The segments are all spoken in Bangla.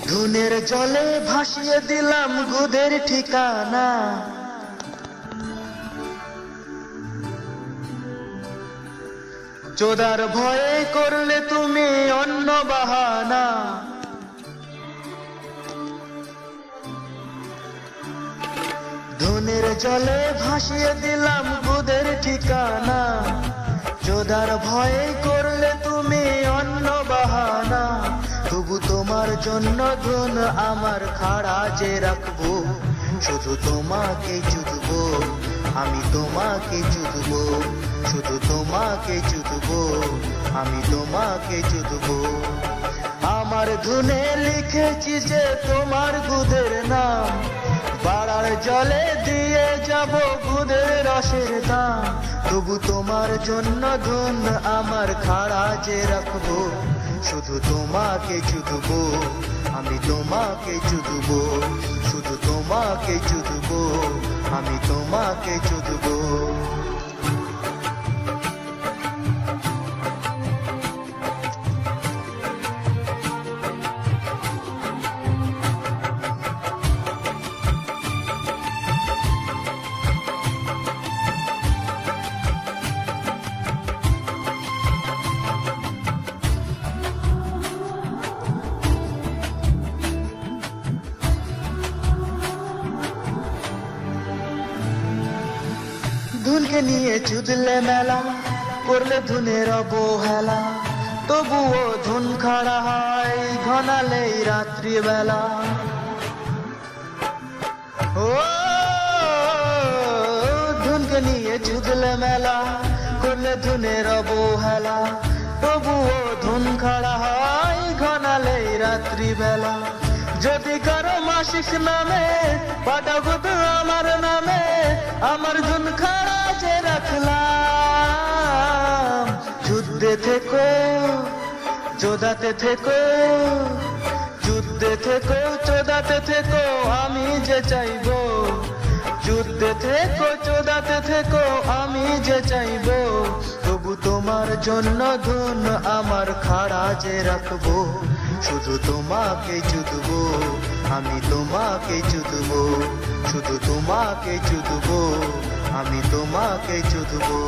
ধুনের জলে ভাসিয়ে দিলাম গুদের ঠিকানা, চোদার ভয়ে করলে তুমি অন্য বাহানা। ধুনের জলে ভাসিয়ে দিলাম গুদের ঠিকানা, চোদার ভয়ে করলে তুমি অন্য বাহানা। তবু তোমার জন্য ধন আমার খাড়া যে রাখবো, শুধু তোমাকে চুদবো আমি, তোমাকে চুদবো শুধু তোমাকে চুদবো আমি, তোমাকে চুদবো। আমার ধুনে লিখেছি যে তোমার গুদের নাম, বাড়ার জলে দিয়ে যাব গুদের রসের দাম। তবু তোমার জন্য ধন আমার খাড়া যে রাখবো, শুধু তোমাকে চুদবো আমি, তোমাকে চুদবো শুধু তোমাকে চুদবো আমি, তোমাকে চুদবো। ধুনকে নিয়ে চুদলে মেলা, করলে ধুনের অবহেলা। তবুও ধুন খাড়া হয় ঘনালেই রাত্রিবেলা। ও ধুনকে নিয়ে চুদলে মেলা, করলে ধুনের অবহেলা। তবুও ধুন খাড়া হয় ঘনালেই রাত্রিবেলা। যদি কারো মাসিক নামে পাঠাবো তো আমার নামে, আমার ধুন খাড়া যে রাখলাম। যুদ্ধে থেকো চোদাতে থেকো, যুদ্ধে থেকো চোদাতে থেকো আমি যে চাইবো, যুদ্ধে থেকো চোদাতে থেকো আমি যে চাইবো। তবু তোমার জন্য ধুন আমার খাড়া যে রাখবো, শুধু তোমাকে চুদবো আমি, তোমাকে চুদবো শুধু তোমাকে চুদবো আমি, তোমাকে চুদবো।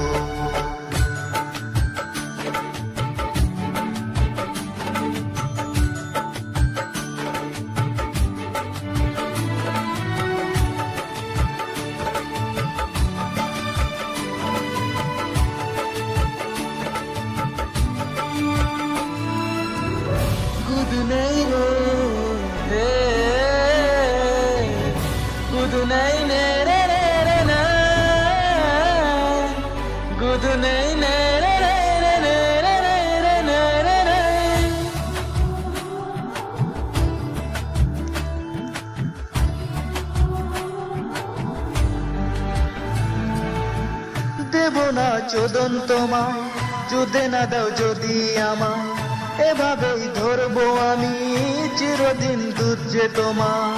গুদ নেই রে গুদ নেই রে রে রে না, গুদ নেই রে রে রে রে রে রে রে রে। দেব না চোদন তোমায়, চুদে না দাও যদি আমায়। এভাবেই ধরবো আমি চিরদিন দুধ যে তোমার।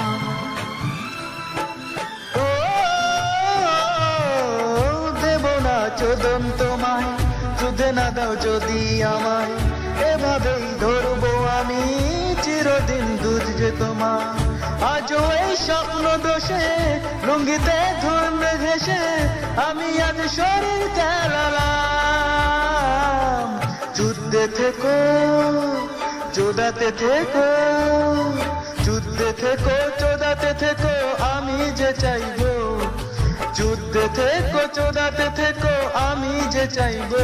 ও দেব না চোদন তোমায়, চুদে না দাও যদি আমায়। এভাবেই ধরবো আমি চিরদিন দুধ যে তোমার। আজও এই স্বপ্ন দোষে লুঙ্গিতে ধুন ঘেসে আমি আজ শরীর চালালাম। যুদ্ধে থেকো চোদাতে থেকো, যুদ্ধে থেকো চোদাতে থেকো আমি যে চাইবো, যুদ্ধে থেকো চোদাতে থেকো আমি যে চাইবো।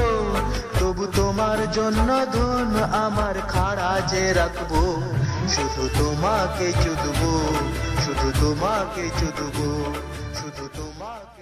তবু তোমার জন্য ধন আমার খাড়া যে রাখবো, শুধু তোমাকে চুদবো শুধু তোমাকে চুদবো শুধু তোমাকে।